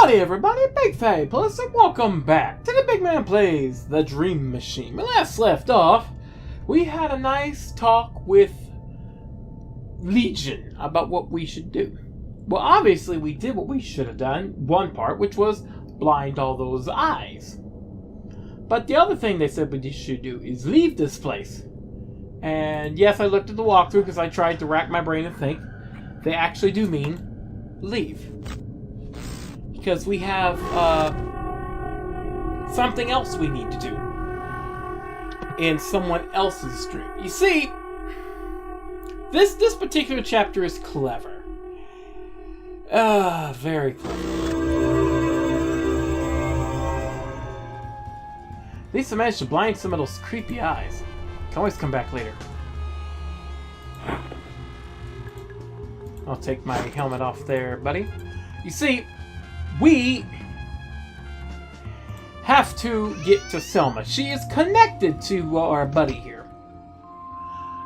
Howdy everybody, BygPhattyPlus, and welcome back to the Big Man Plays The Dream Machine. When last left off, we had a nice talk with Legion about what we should do. Well, obviously we did what we should have done, one part, which was blind all those eyes. But the other thing they said we should do is leave this place. And yes, I looked at the walkthrough because I tried to rack my brain and think. They actually do mean leave. Because we have something else we need to do in someone else's dream. You see, this particular chapter is clever. Very clever. At least I managed to blind some of those creepy eyes. Can always come back later. I'll take my helmet off there, buddy. You see, we have to get to Selma. She is connected to our buddy here.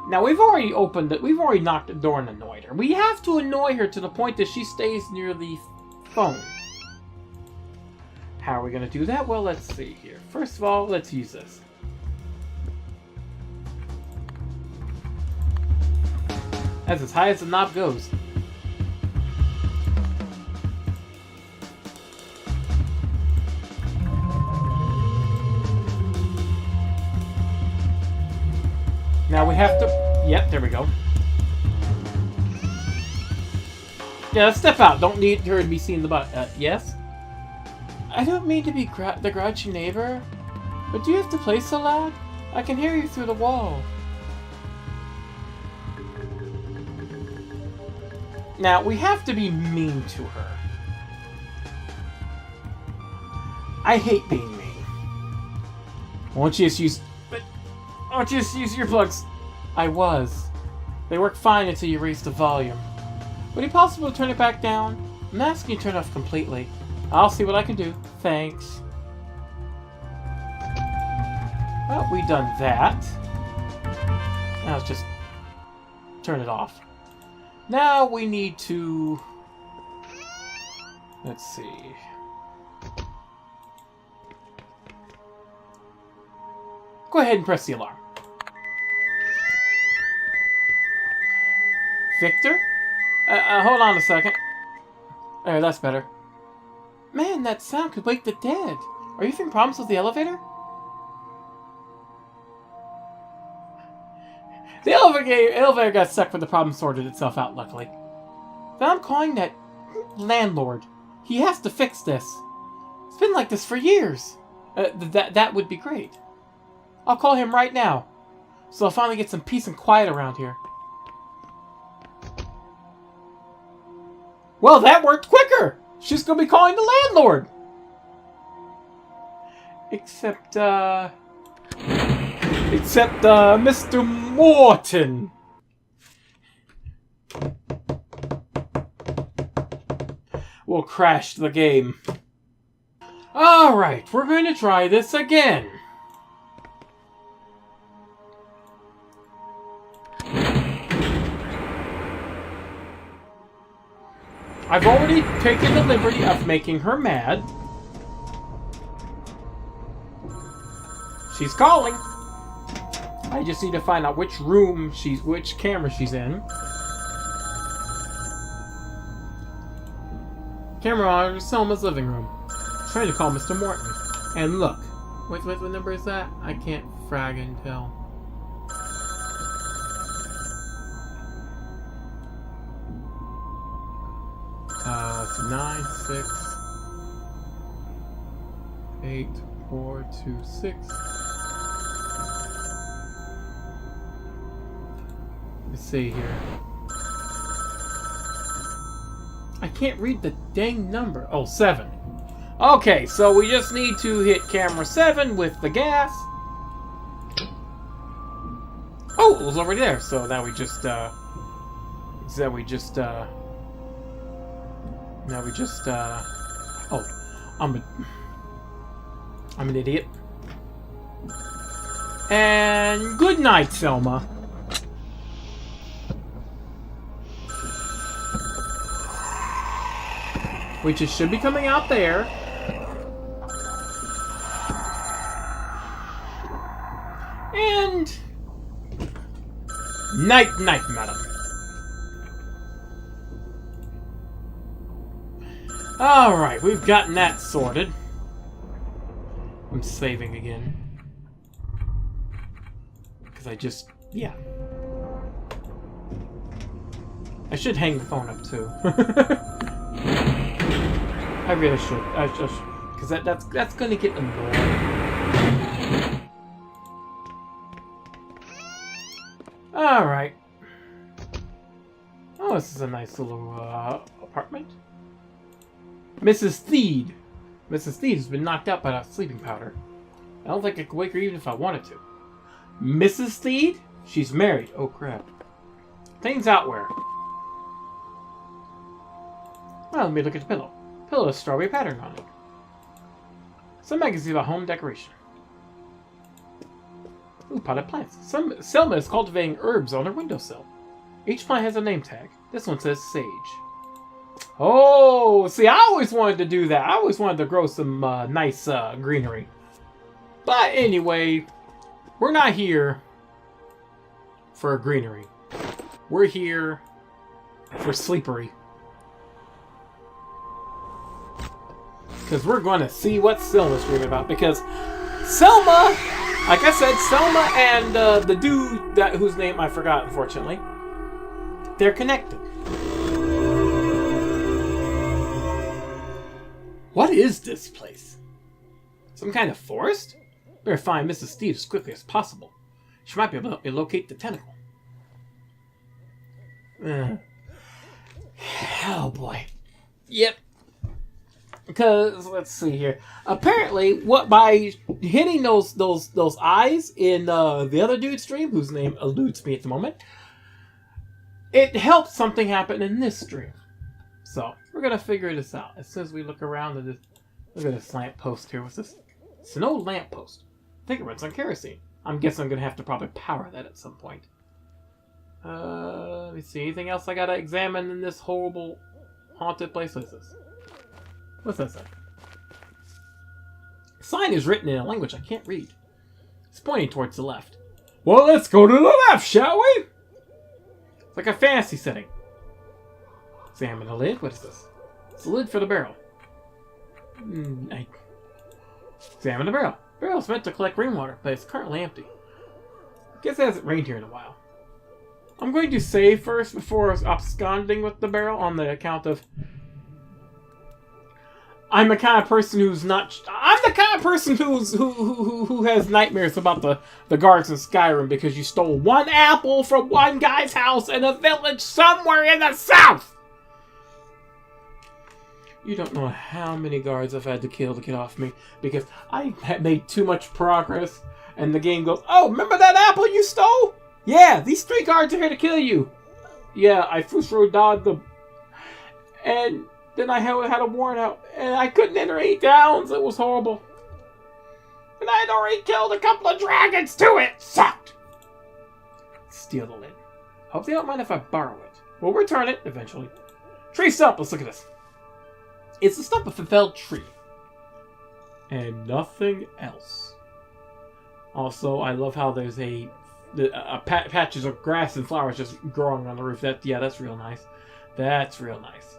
Now, we've already opened it. We've already knocked the door and annoyed her. We have to annoy her to the point that she stays near the phone. How are we going to do that? Well, let's see here. First of all, let's use this. That's as high as the knob goes. Now we have to... Yep, there we go. Yeah, let's step out. Don't need her to be seeing the butt. Yes? I don't mean to be the grouchy neighbor, but do you have to play so loud? I can hear you through the wall. Now, we have to be mean to her. I hate being mean. Why don't you just use... Why don't you just use earplugs? I was. They work fine until you raise the volume. Would it be possible to turn it back down? I'm asking you to turn it off completely. I'll see what I can do. Thanks. Well, we've done that. Now let's just turn it off. Now we need to... Let's see... Go ahead and press the alarm. Victor? Hold on a second. There, that's better. Man, that sound could wake the dead. Are you having problems with the elevator? The elevator got stuck, but the problem sorted itself out, luckily. Then I'm calling that landlord. He has to fix this. It's been like this for years. That would be great. I'll call him right now, so I'll finally get some peace and quiet around here. Well, that worked quicker! She's gonna be calling the landlord! Except, Mr. Morton. We'll crash the game. Alright, we're going to try this again. I've already taken the liberty of making her mad. She's calling. I just need to find out which room which camera she's in. Camera on Selma's living room. Trying to call Mr. Morton. And look. Wait, what number is that? I can't fraggin' tell. It's 9, 6, 8, 4, 2, 6. Let's see here. I can't read the dang number. Oh, 7. Okay, so we just need to hit camera 7 with the gas. Oh, it was already there. So now we just, oh, I'm an idiot. And good night, Selma. which it should be coming out there. And night, night, madam. Alright, we've gotten that sorted. I'm saving again. Because I just... yeah. I should hang the phone up too. I really should. I just... because that's gonna get annoying. Alright. Oh, this is a nice little apartment. Mrs. Theed. Mrs. Theed has been knocked out by that sleeping powder. I don't think I could wake her even if I wanted to. Mrs. Theed? She's married. Oh, crap. Things outwear. Well, let me look at the pillow. Pillow has strawberry pattern on it. Some magazines about home decoration. Ooh, potted plants. Selma is cultivating herbs on her windowsill. Each plant has a name tag. This one says sage. Oh, see, I always wanted to do that. I always wanted to grow some nice greenery. But anyway, we're not here for greenery. We're here for sleepery. Because we're going to see what Selma's dreaming about. Because Selma, like I said, Selma and the dude whose name I forgot, unfortunately, they're connected. What is this place? Some kind of forest? Better find Mrs. Steve as quickly as possible. She might be able to help me locate the tentacle. Oh boy. Yep. Because let's see here. Apparently, by hitting those eyes in the other dude's stream, whose name eludes me at the moment, it helps something happen in this stream. So we're gonna figure this out as soon as we look around at this. Look at this lamp post here. What's this? It's an old lamp post. I think it runs on kerosene. I'm guessing I'm gonna have to probably power that at some point. Let me see. Anything else I gotta examine in this horrible haunted place? What is this? What's that say? The sign is written in a language I can't read. It's pointing towards the left. Well, let's go to the left, shall we? It's like a fantasy setting. Examine the lid. What is this? It's the lid for the barrel. Examine the barrel. The barrel is meant to collect rainwater, but it's currently empty. I guess it hasn't rained here in a while. I'm going to save first before absconding with the barrel on the account of... I'm the kind of person who's not... I'm the kind of person who has nightmares about the guards in Skyrim because you stole one apple from one guy's house in a village somewhere in the south! You don't know how many guards I've had to kill to get off me because I had made too much progress and the game goes, oh, remember that apple you stole? Yeah, these 3 guards are here to kill you. Yeah, I first dodged them. And then I had a warrant out and I couldn't enter any towns. It was horrible. And I had already killed a couple of dragons too. It sucked. Steal the lid. Hope they don't mind if I borrow it. We'll return it eventually. Tree stump. Let's look at this. It's the stump of a felled tree. And nothing else. Also, I love how there's patches of grass and flowers just growing on the roof. That's real nice. That's real nice.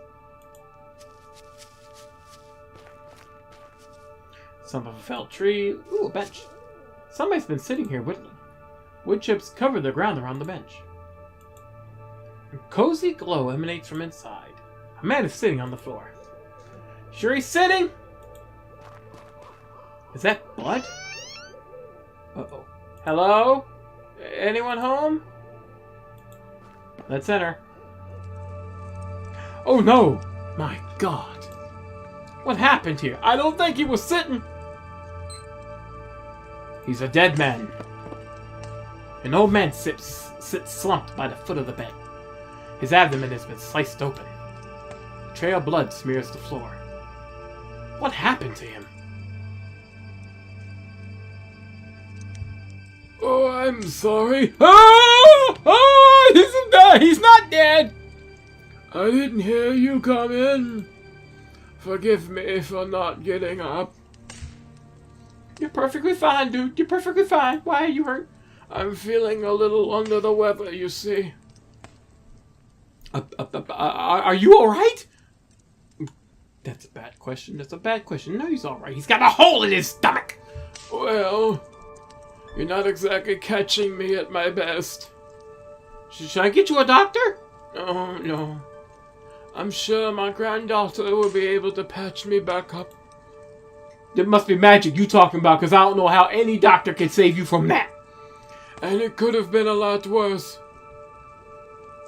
Stump of a felled tree. Ooh, a bench. Somebody's been sitting here whittling. Wood chips cover the ground around the bench. A cozy glow emanates from inside. A man is sitting on the floor. Sure he's sitting? Is that blood? Uh-oh. Hello? Anyone home? Let's enter. Oh no! My God. What happened here? I don't think he was sitting. He's a dead man. An old man sits slumped by the foot of the bed. His abdomen has been sliced open. A trail of blood smears the floor. What happened to him? Oh, I'm sorry. He's not dead. I didn't hear you come in. Forgive me for not getting up. You're perfectly fine, dude. You're perfectly fine. Why are you hurt? I'm feeling a little under the weather, you see. Are you alright? That's a bad question. That's a bad question. No, he's alright. He's got a hole in his stomach. Well, you're not exactly catching me at my best. Should I get you a doctor? Oh, no. I'm sure my granddaughter will be able to patch me back up. There must be magic you talking about, because I don't know how any doctor can save you from that. And it could have been a lot worse.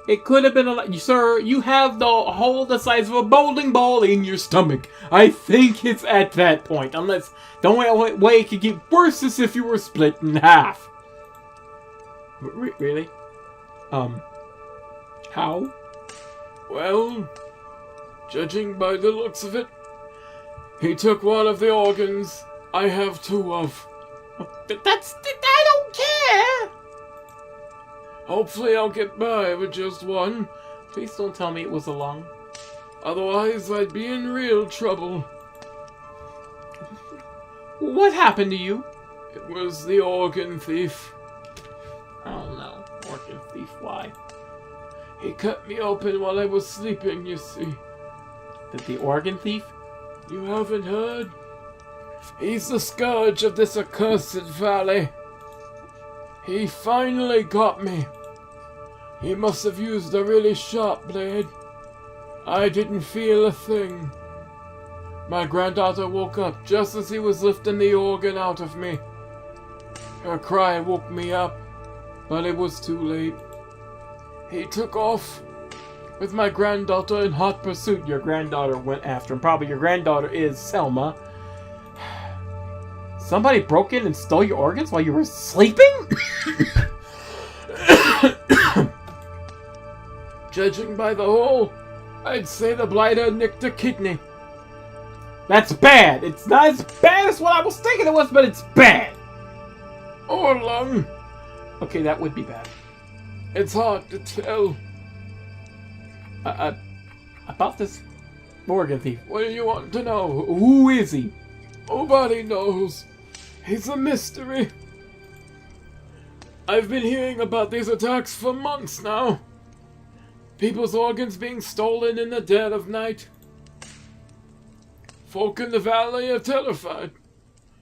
It could have been a lot. Sir, you have the hole the size of a bowling ball in your stomach. I think it's at that point. Unless the only way it could get worse is if you were split in half. Really? How? Well, judging by the looks of it, he took one of the organs I have two of. I don't care! Hopefully I'll get by with just one. Please don't tell me it was a lung. Otherwise I'd be in real trouble. What happened to you? It was the organ thief. Oh no. Organ thief, why? He cut me open while I was sleeping, you see. The organ thief? You haven't heard? He's the scourge of this accursed valley. He finally got me. He must have used a really sharp blade. I didn't feel a thing. My granddaughter woke up just as he was lifting the organ out of me. Her cry woke me up, but it was too late. He took off with my granddaughter in hot pursuit. Your granddaughter went after him. Probably your granddaughter is Selma. Somebody broke in and stole your organs while you were sleeping? Judging by the hole, I'd say the blighter nicked a kidney. That's bad. It's not as bad as what I was thinking it was, but it's bad. Or lung. Okay, that would be bad. It's hard to tell. About this organ thief. What do you want to know? Who is he? Nobody knows. He's a mystery. I've been hearing about these attacks for months now. People's organs being stolen in the dead of night. Folk in the valley are terrified.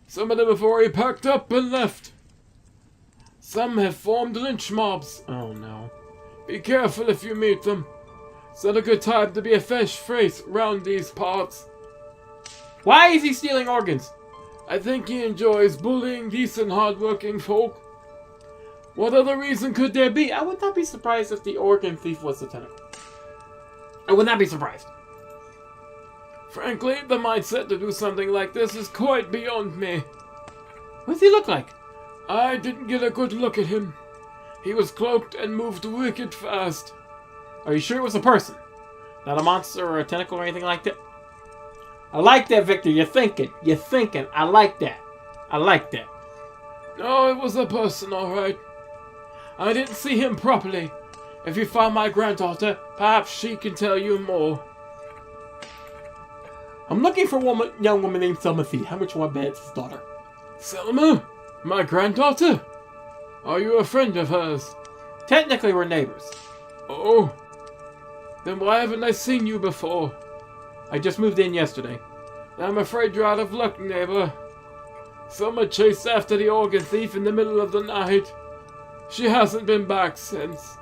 Some of them have already packed up and left. Some have formed lynch mobs. Oh no. Be careful if you meet them. It's not a good time to be a fresh face around these parts. Why is he stealing organs? I think he enjoys bullying decent, hard-working folk. What other reason could there be? I would not be surprised if the organ thief was the tentacle. I would not be surprised. Frankly, the mindset to do something like this is quite beyond me. What does he look like? I didn't get a good look at him. He was cloaked and moved wicked fast. Are you sure it was a person? Not a monster or a tentacle or anything like that? I like that, Victor. You're thinking. You're thinking. I like that. I like that. No, it was a person, alright. I didn't see him properly. If you find my granddaughter, perhaps she can tell you more. I'm looking for a young woman named Selma Thief. How much will I bet it's his daughter? Selma? My granddaughter? Are you a friend of hers? Technically, we're neighbors. Oh. Then why haven't I seen you before? I just moved in yesterday. I'm afraid you're out of luck, neighbor. Selma chased after the organ thief in the middle of the night. She hasn't been back since.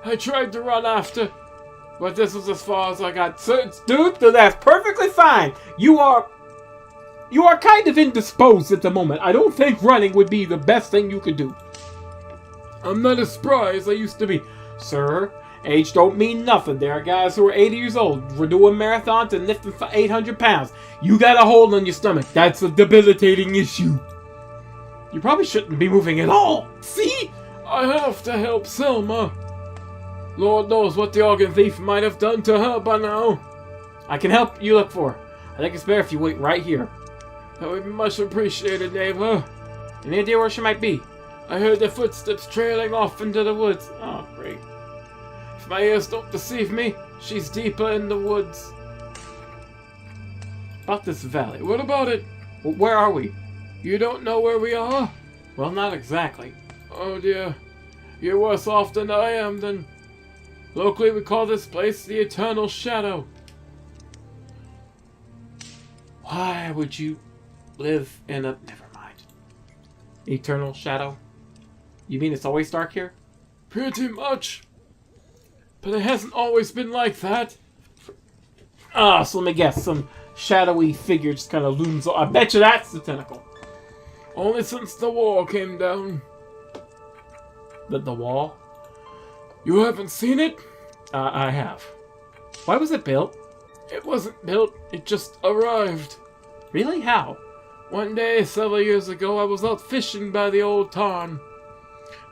I tried to run after, but this was as far as I got. Dude, that's perfectly fine. You are kind of indisposed at the moment. I don't think running would be the best thing you could do. I'm not as spry as I used to be. Sir, age don't mean nothing. There are guys who are 80 years old. We're doing marathons and lifting 800 pounds. You got a hole on your stomach. That's a debilitating issue. You probably shouldn't be moving at all. See? I have to help Selma. Lord knows what the organ thief might have done to her by now. I can help you look for her. I think it's better if you wait right here. That would be much appreciated, neighbor. Any idea where she might be? I heard their footsteps trailing off into the woods. Oh, great. If my ears don't deceive me, she's deeper in the woods. About this valley. What about it? Where are we? You don't know where we are? Well, not exactly. Oh dear. You're worse off than I am then. Locally we call this place the Eternal Shadow. Why would you live in a... Never mind. Eternal shadow? You mean it's always dark here? Pretty much. But it hasn't always been like that. So let me guess. Some shadowy figure just kind of looms... I bet you that's the tentacle. Only since the wall came down. The wall? You haven't seen it? I have. Why was it built? It wasn't built, it just arrived. Really? How? One day, several years ago, I was out fishing by the old tarn,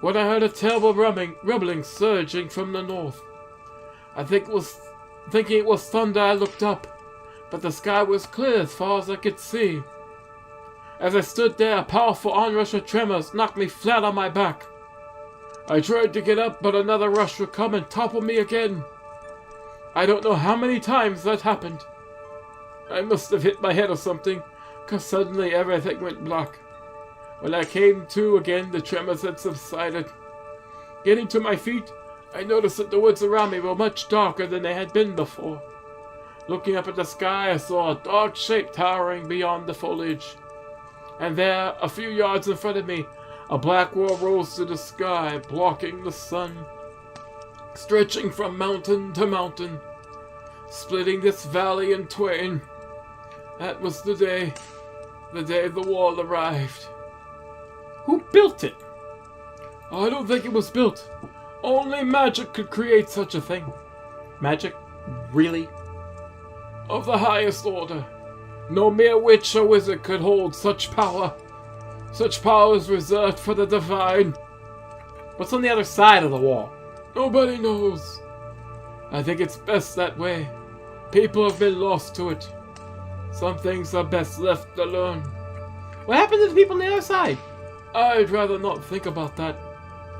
when I heard a terrible rumbling surging from the north. Thinking it was thunder, I looked up, but the sky was clear as far as I could see. As I stood there, a powerful onrush of tremors knocked me flat on my back. I tried to get up, but another rush would come and topple me again. I don't know how many times that happened. I must have hit my head or something, cause suddenly everything went black. When I came to again, the tremors had subsided. Getting to my feet, I noticed that the woods around me were much darker than they had been before. Looking up at the sky, I saw a dark shape towering beyond the foliage. And there, a few yards in front of me, a black wall rose to the sky, blocking the sun, stretching from mountain to mountain, splitting this valley in twain. That was the day the wall arrived. Who built it? I don't think it was built. Only magic could create such a thing. Magic? Really? Of the highest order. No mere witch or wizard could hold such power. Such power is reserved for the divine. What's on the other side of the wall? Nobody knows. I think it's best that way. People have been lost to it. Some things are best left alone. What happened to the people on the other side? I'd rather not think about that.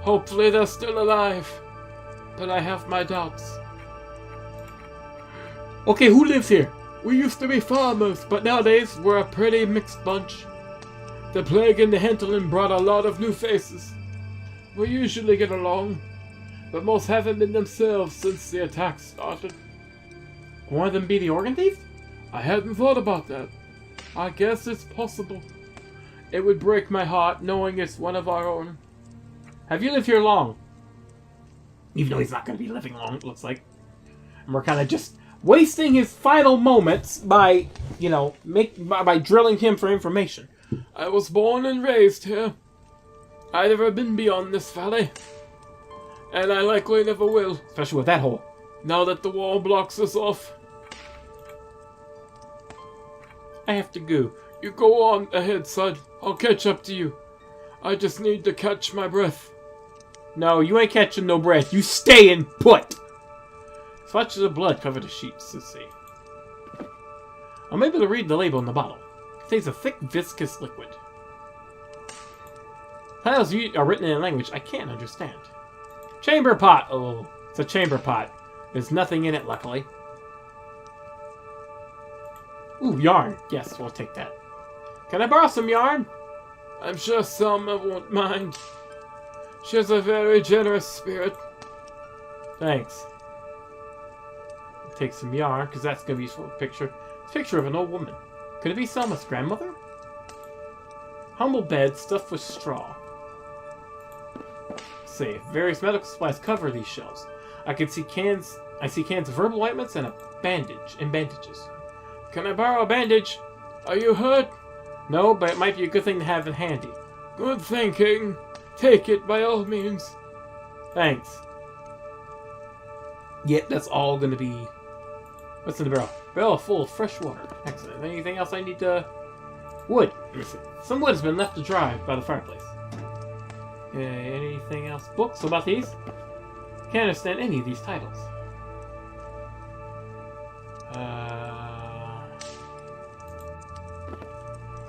Hopefully they're still alive. But I have my doubts. Okay, who lives here? We used to be farmers, but nowadays we're a pretty mixed bunch. The plague and the hinterland brought a lot of new faces. We usually get along, but most haven't been themselves since the attack started. One of them be the organ thief? I hadn't thought about that. I guess it's possible. It would break my heart knowing it's one of our own. Have you lived here long? Even though he's not going to be living long, it looks like. And we're kind of just wasting his final moments by, by drilling him for information. I was born and raised here. I've never been beyond this valley. And I likely never will. Especially with that hole. Now that the wall blocks us off. I have to go. You go on ahead, son. I'll catch up to you. I just need to catch my breath. No, you ain't catching no breath. You staying put. Swatches of blood cover the sheets. Let's see. I'm able to read the label on the bottle. It contains a thick, viscous liquid. Titles are written in a language I can't understand. Chamber pot. Oh, it's a chamber pot. There's nothing in it, luckily. Ooh, yarn. Yes, we'll take that. Can I borrow some yarn? I'm sure Selma won't mind. She has a very generous spirit. Thanks. Take some yarn, because that's going to be useful. Picture. It's a picture of an old woman. Could it be Selma's grandmother? Humble bed stuffed with straw. Let's see. Various medical supplies cover these shelves. I see cans of herbal ointments and bandages. Can I borrow a bandage? Are you hurt? No, but it might be a good thing to have it handy. Good thinking. Take it by all means. Thanks. Yep, that's all going to be... What's in the barrel? Barrel full of fresh water. Excellent. Anything else I need to... Wood. Let me see. Some wood has been left to dry by the fireplace. Okay, anything else? Books about these? Can't understand any of these titles.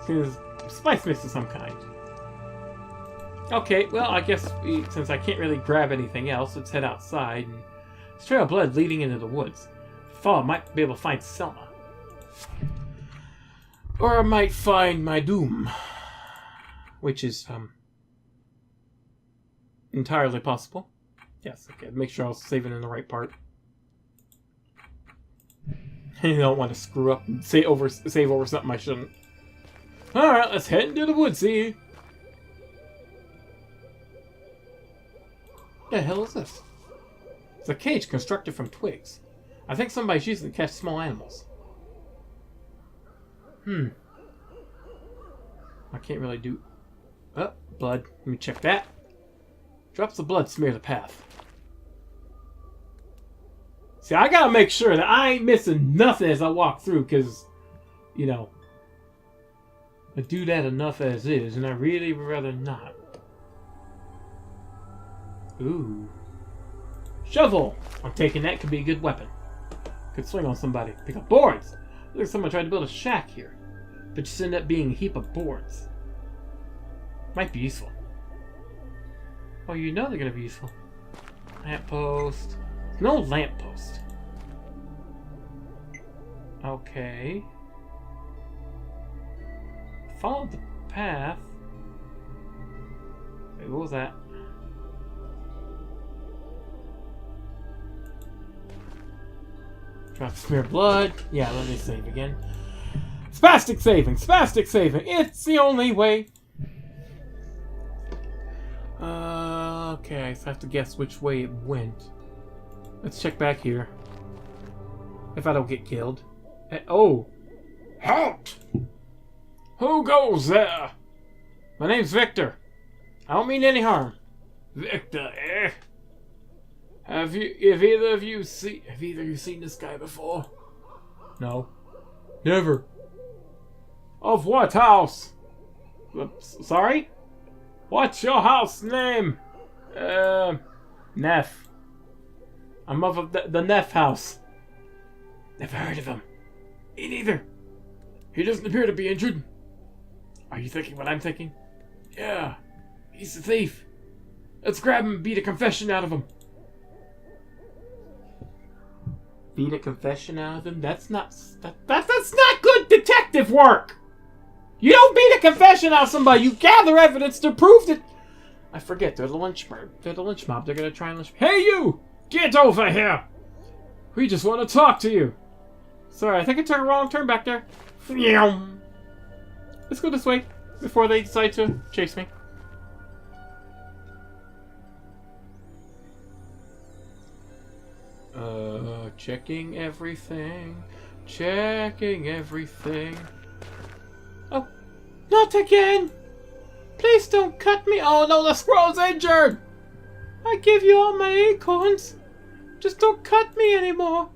Seems spice mix of some kind. Okay, well, I guess since I can't really grab anything else, let's head outside. And there's a trail of blood leading into the woods. Follow might be able to find Selma. Or I might find my doom. Which is, entirely possible. Yes, okay. Make sure I was saving in the right part. You don't want to screw up and save over something I shouldn't. Alright, let's head into the woodsy. What the hell is this? It's a cage constructed from twigs. I think somebody's using it to catch small animals. I can't really do... Oh, blood. Let me check that. Drops of blood smear the path. See, I gotta make sure that I ain't missing nothing as I walk through, because, you know, I do that enough as is, and I really would rather not. Ooh. Shovel! I'm taking that, could be a good weapon. Could swing on somebody. Pick up boards! Looks like someone tried to build a shack here, but just ended up being a heap of boards. Might be useful. Oh, you know they're gonna be useful. Lamppost. No lamppost. Okay. Follow the path. Wait, what was that? Try to smear blood. Yeah, let me save again. Spastic saving! Spastic saving! It's the only way! Okay, so I have to guess which way it went. Let's check back here. If I don't get killed. Oh! Halt! Who goes there? My name's Victor. I don't mean any harm. Victor, eh? Have either of you seen this guy before? No. Never. Of what house? Sorry? What's your house name? Neff. I'm of the Neff house. Never heard of him. Me neither. He doesn't appear to be injured. Are you thinking what I'm thinking? Yeah. He's a thief. Let's grab him and beat a confession out of him. Beat a confession out of him? That's not good detective work! You don't beat a confession out of somebody. You gather evidence to prove that... I forget. They're the lynch mob. They're gonna try and lynch... Hey, you! Get over here! We just want to talk to you. Sorry, I think I took a wrong turn back there. Let's go this way before they decide to chase me. Checking everything. Checking everything. Oh, not again! Please don't cut me! Oh no, the squirrel's injured! I give you all my acorns. Just don't cut me anymore.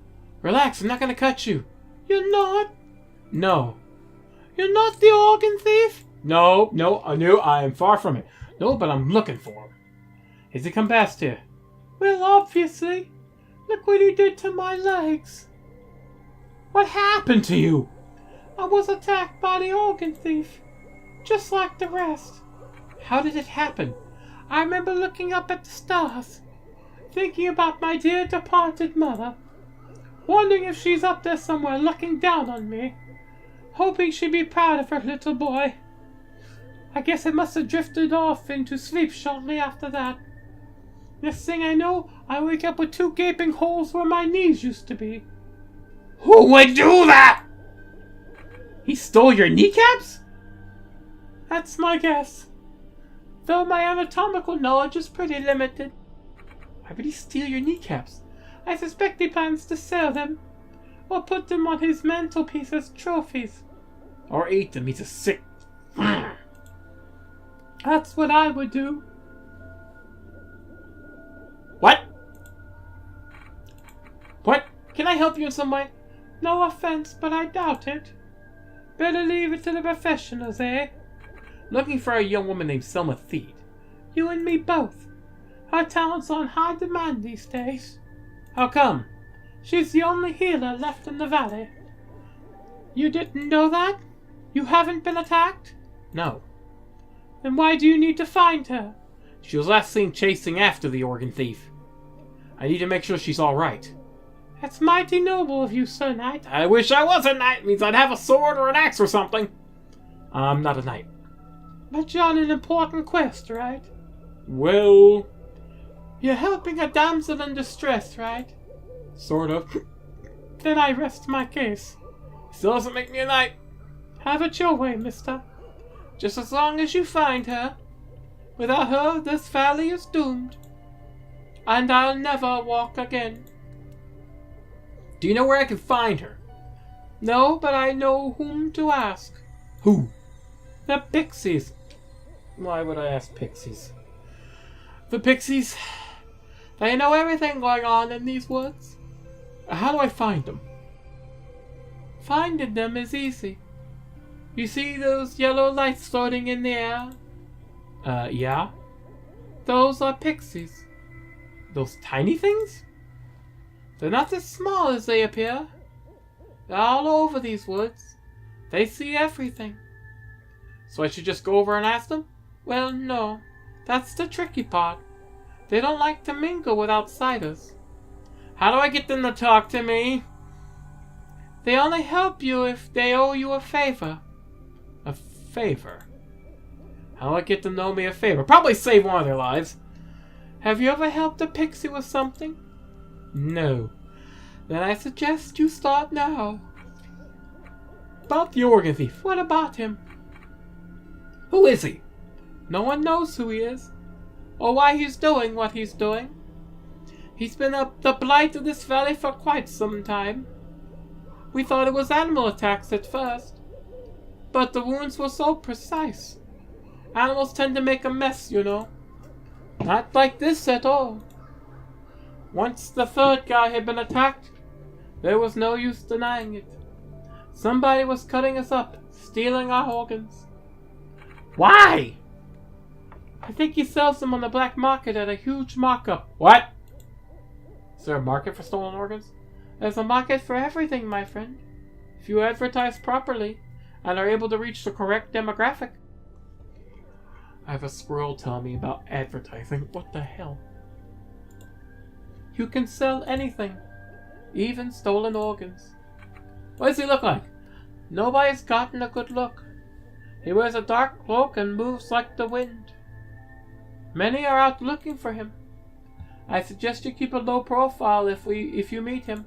Relax, I'm not gonna cut you. You're not? No. You're not the organ thief? No, I am far from it. No, but I'm looking for him. Has he come past here? Well, obviously. Look what he did to my legs. What happened to you? I was attacked by the organ thief. Just like the rest. How did it happen? I remember looking up at the stars. Thinking about my dear departed mother. Wondering if she's up there somewhere looking down on me. Hoping she'd be proud of her little boy. I guess I must have drifted off into sleep shortly after that. Next thing I know, I wake up with 2 gaping holes where my knees used to be. Who would do that? He stole your kneecaps? That's my guess. Though my anatomical knowledge is pretty limited. Why would he steal your kneecaps? I suspect he plans to sell them. Or put them on his mantelpiece as trophies. Or eat them. He's a sick... That's what I would do. What? What? Can I help you in some way? No offense, but I doubt it. Better leave it to the professionals, eh? Looking for a young woman named Selma Theed. You and me both. Her talent's on high demand these days. How come? She's the only healer left in the valley. You didn't know that? You haven't been attacked? No. Then why do you need to find her? She was last seen chasing after the organ thief. I need to make sure she's alright. That's mighty noble of you, Sir Knight. I wish I was a knight. It means I'd have a sword or an axe or something. I'm not a knight. But you're on an important quest, right? Well... You're helping a damsel in distress, right? Sort of. Then I rest my case. Still doesn't make me a knight. Have it your way, mister. Just as long as you find her. Without her, this valley is doomed. And I'll never walk again. Do you know where I can find her? No, but I know whom to ask. Who? The pixies. Why would I ask pixies? The pixies, they know everything going on in these woods. How do I find them? Finding them is easy. You see those yellow lights floating in the air? Yeah? Those are pixies. Those tiny things? They're not as small as they appear. They're all over these woods. They see everything. So I should just go over and ask them? Well, no. That's the tricky part. They don't like to mingle with outsiders. How do I get them to talk to me? They only help you if they owe you a favor. A favor? How do I get them to owe me a favor? Probably save one of their lives. Have you ever helped a pixie with something? No. Then I suggest you start now. About the organ thief. What about him? Who is he? No one knows who he is. Or why he's doing what he's doing. He's been the blight of this valley for quite some time. We thought it was animal attacks at first. But the wounds were so precise. Animals tend to make a mess, you know. Not like this at all. Once the third guy had been attacked, there was no use denying it. Somebody was cutting us up, stealing our organs. Why? I think he sells them on the black market at a huge markup. What? Is there a market for stolen organs? There's a market for everything, my friend. If you advertise properly and are able to reach the correct demographic. I have a squirrel telling me about advertising. What the hell? You can sell anything, even stolen organs. What does he look like? Nobody's gotten a good look. He wears a dark cloak and moves like the wind. Many are out looking for him. I suggest you keep a low profile if you meet him.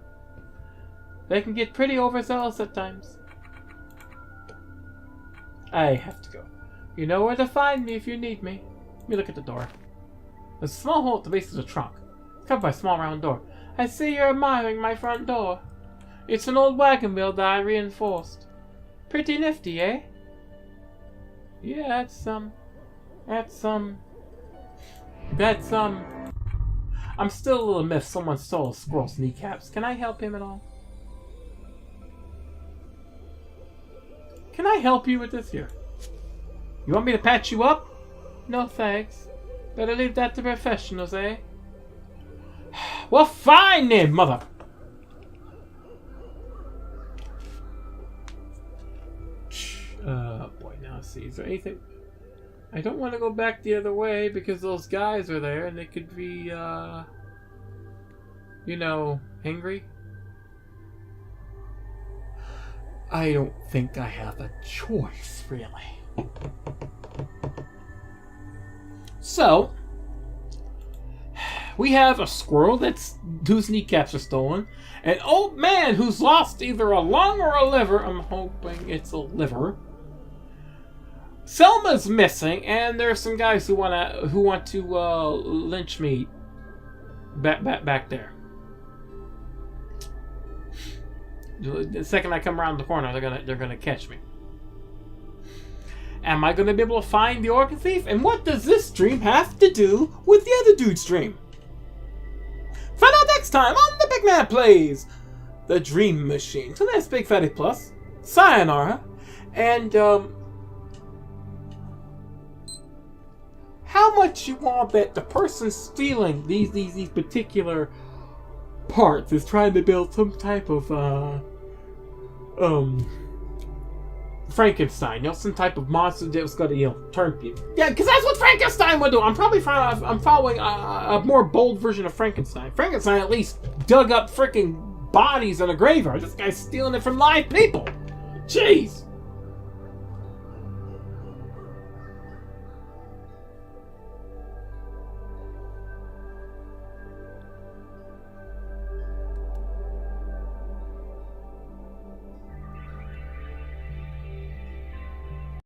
They can get pretty overzealous at times. I have to go. You know where to find me if you need me. Let me look at the door. There's a small hole at the base of the trunk. It's covered by a small round door. I see you're admiring my front door. It's an old wagon wheel that I reinforced. Pretty nifty, eh? Yeah, I'm still a little miffed someone stole a squirrel's kneecaps. Can I help him at all? Can I help you with this here? You want me to patch you up? No thanks. Better leave that to professionals, eh? Well, fine then, mother. Boy, now let's see. Is there anything? I don't want to go back the other way because those guys are there and they could be, you know, angry. I don't think I have a choice, really. So, we have a squirrel whose kneecaps are stolen, an old man who's lost either a lung or a liver. I'm hoping it's a liver. Selma's missing, and there's some guys who want to lynch me back there. The second I come around the corner, they're gonna catch me. Am I gonna be able to find the organ thief? And what does this dream have to do with the other dude's dream? Find out next time on the Big Man Plays the Dream Machine. So that's BygPhattyPlus. Sayonara. And how much you want to bet the person stealing these particular parts is trying to build some type of Frankenstein, you know, some type of monster that was gonna, you know, turn people. Yeah, because that's what Frankenstein would do. I'm following a more bold version of Frankenstein. Frankenstein at least dug up freaking bodies in a graveyard. This guy's stealing it from live people. Jeez.